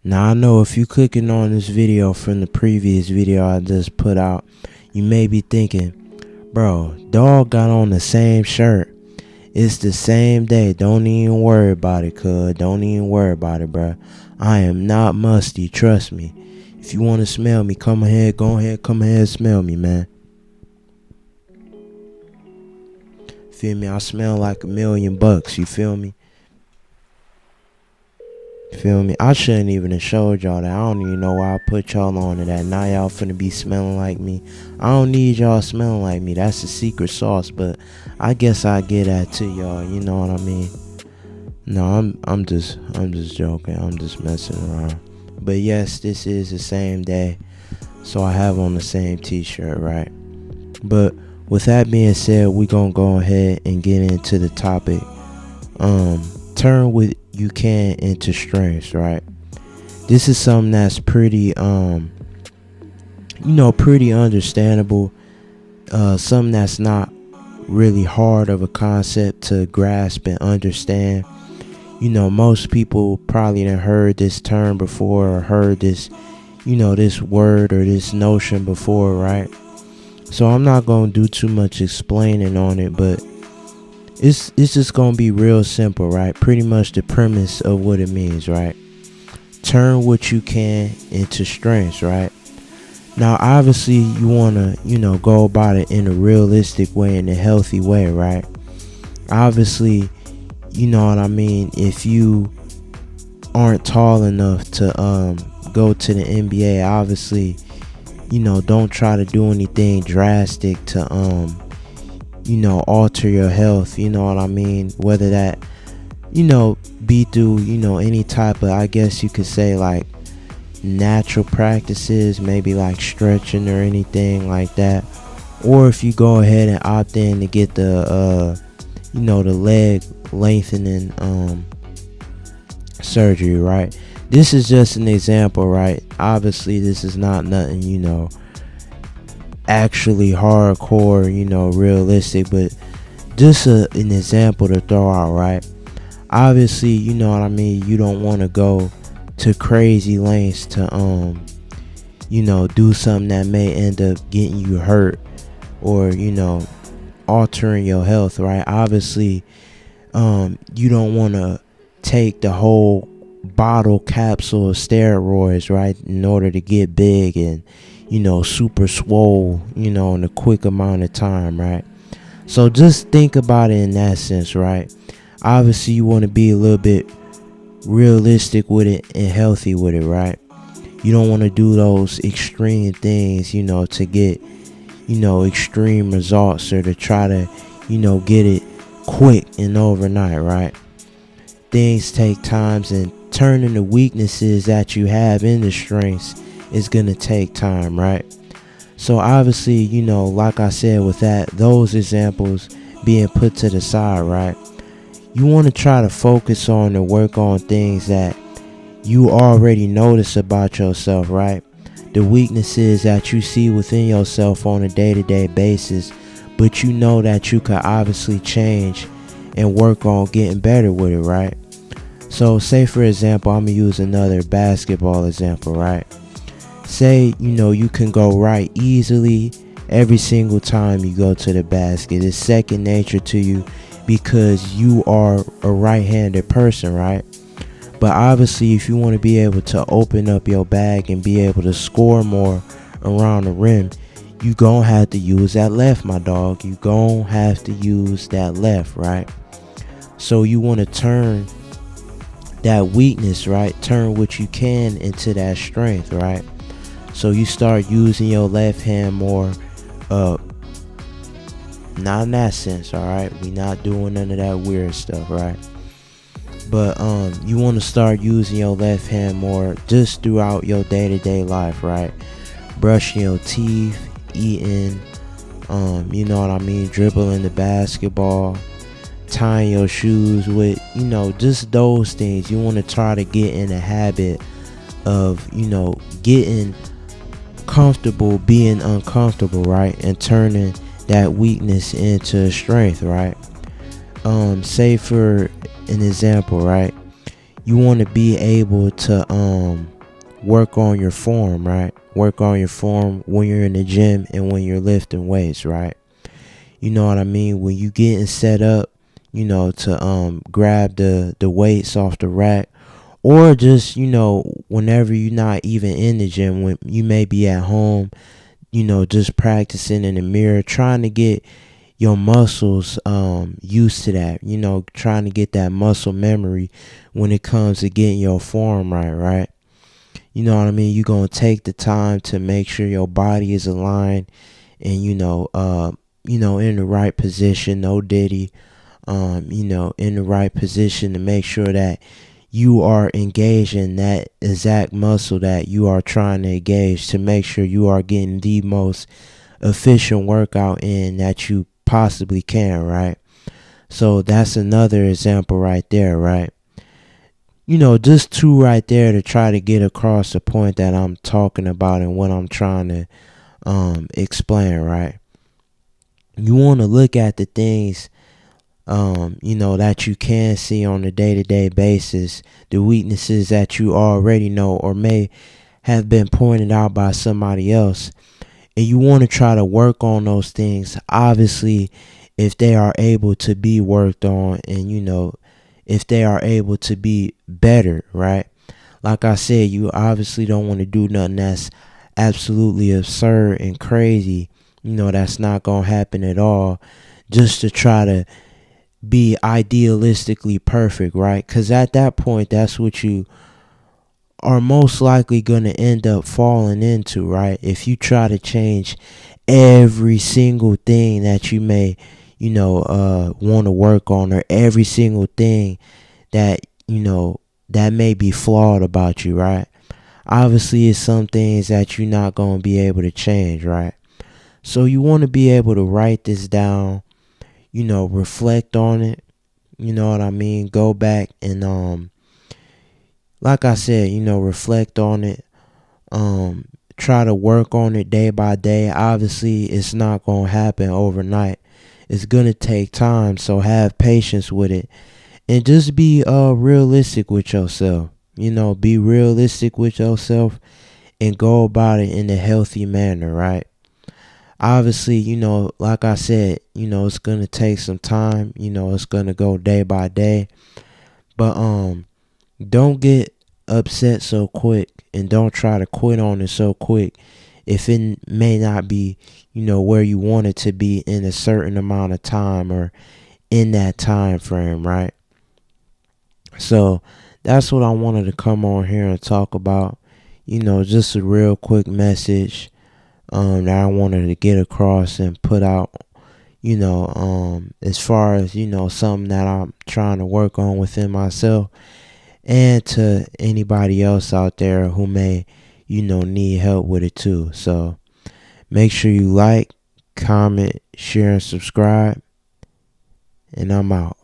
Now I know if you clicking on this video from the previous video I just put out, you may be thinking, bro, dog got on the same shirt. It's the same day. Don't even worry about it, cuz. Don't even worry about it, bro. I am not musty, trust me. If you want to smell me, come ahead, come ahead and smell me, man. Feel me? I smell like $1,000,000, you feel me? Feel me? I shouldn't even have showed y'all that. I don't even know why I put y'all on to that. Now y'all finna be smelling like me. I don't need y'all smelling like me. That's the secret sauce, but I guess I get that to y'all. You know what I mean? No, I'm just joking. I'm just messing around. But yes, this is the same day, so I have on the same t-shirt, right? But with that being said, we gonna go ahead and get into the topic. Turn what you can into strengths, right? This is something that's pretty pretty understandable. Something that's not really hard of a concept to grasp and understand. Most people probably done heard this term before, or heard this, this word or this notion before, right? So I'm not gonna do too much explaining on it, but it's just gonna be real simple, right? Pretty much the premise of what it means, right? Turn what you can into strengths, right? Now, obviously, you wanna, go about it in a realistic way, in a healthy way, right? Obviously, you know what I mean. If you aren't tall enough to go to the NBA, obviously, don't try to do anything drastic to alter your health, you know what I mean? Whether that, be through, any type of, I guess you could say, like, natural practices, maybe like stretching or anything like that. Or if you go ahead and opt in to get the, the leg lengthening surgery, right? This is just an example, right? Obviously, this is not nothing, actually hardcore, realistic, but just an example to throw out, right? Obviously, you know what I mean, you don't want to go to crazy lengths to do something that may end up getting you hurt, or altering your health, right? Obviously, you don't want to take the whole bottle capsule of steroids, right, in order to get big and super swole, in a quick amount of time, right? So just think about it in that sense, right? Obviously, you want to be a little bit realistic with it and healthy with it, right? You don't want to do those extreme things, to get, extreme results, or to try to, get it quick and overnight, right? Things take times, and turning the weaknesses that you have into strengths is gonna take time, right? So obviously, like I said, with those examples being put to the side, right, you want to try to focus on and work on things that you already notice about yourself, right? The weaknesses that you see within yourself on a day-to-day basis, but you know that you could obviously change and work on getting better with it, right? So say, for example, I'm gonna use another basketball example, right? Say, you can go right easily every single time you go to the basket. It's second nature to you because you are a right-handed person, right? But obviously, if you want to be able to open up your bag and be able to score more around the rim, you gonna have to use that left, my dog. You gonna have to use that left, right? So you want to turn that weakness, right? Turn what you can into that strength, right? So you start using your left hand more, not in that sense, all right? We not doing none of that weird stuff, right? But you want to start using your left hand more just throughout your day-to-day life, right? Brushing your teeth, eating, you know what I mean, dribbling the basketball, tying your shoes with, just those things. You want to try to get in a habit of, getting comfortable being uncomfortable, right? And turning that weakness into a strength, right? Say for an example, right? You want to be able to work on your form, right? Work on your form when you're in the gym and when you're lifting weights, right? You know what I mean? When you getting set up, to grab the weights off the rack, or just, whenever you're not even in the gym, when you may be at home, just practicing in the mirror, trying to get your muscles used to that, trying to get that muscle memory when it comes to getting your form right. You know what I mean? You're going to take the time to make sure your body is aligned and, in the right position, no diddy, in the right position to make sure that you are engaging that exact muscle that you are trying to engage, to make sure you are getting the most efficient workout in that you possibly can, right? So that's another example right there, right? Just two right there to try to get across the point that I'm talking about and what I'm trying to explain, right? You want to look at the things that you can see on a day-to-day basis, the weaknesses that you already know or may have been pointed out by somebody else, and you want to try to work on those things. Obviously, if they are able to be worked on, and if they are able to be better, right? Like I said, you obviously don't want to do nothing that's absolutely absurd and crazy, that's not gonna happen at all, just to try to be idealistically perfect, right? Because at that point, that's what you are most likely going to end up falling into, right? If you try to change every single thing that you may, want to work on, or every single thing that, that may be flawed about you, right? Obviously, it's some things that you're not going to be able to change, right? So you want to be able to write this down, reflect on it, you know what I mean? Go back and like I said, reflect on it. Try to work on it day by day. Obviously, it's not going to happen overnight. It's going to take time, so have patience with it. And just be realistic with yourself. Be realistic with yourself and go about it in a healthy manner, right? Obviously, like I said, it's going to take some time. It's going to go day by day. But don't get upset so quick, and don't try to quit on it so quick if it may not be, where you want it to be in a certain amount of time or in that time frame, right? So that's what I wanted to come on here and talk about. Just a real quick message that I wanted to get across and put out, as far as, something that I'm trying to work on within myself, and to anybody else out there who may, need help with it too. So make sure you like, comment, share, and subscribe, and I'm out.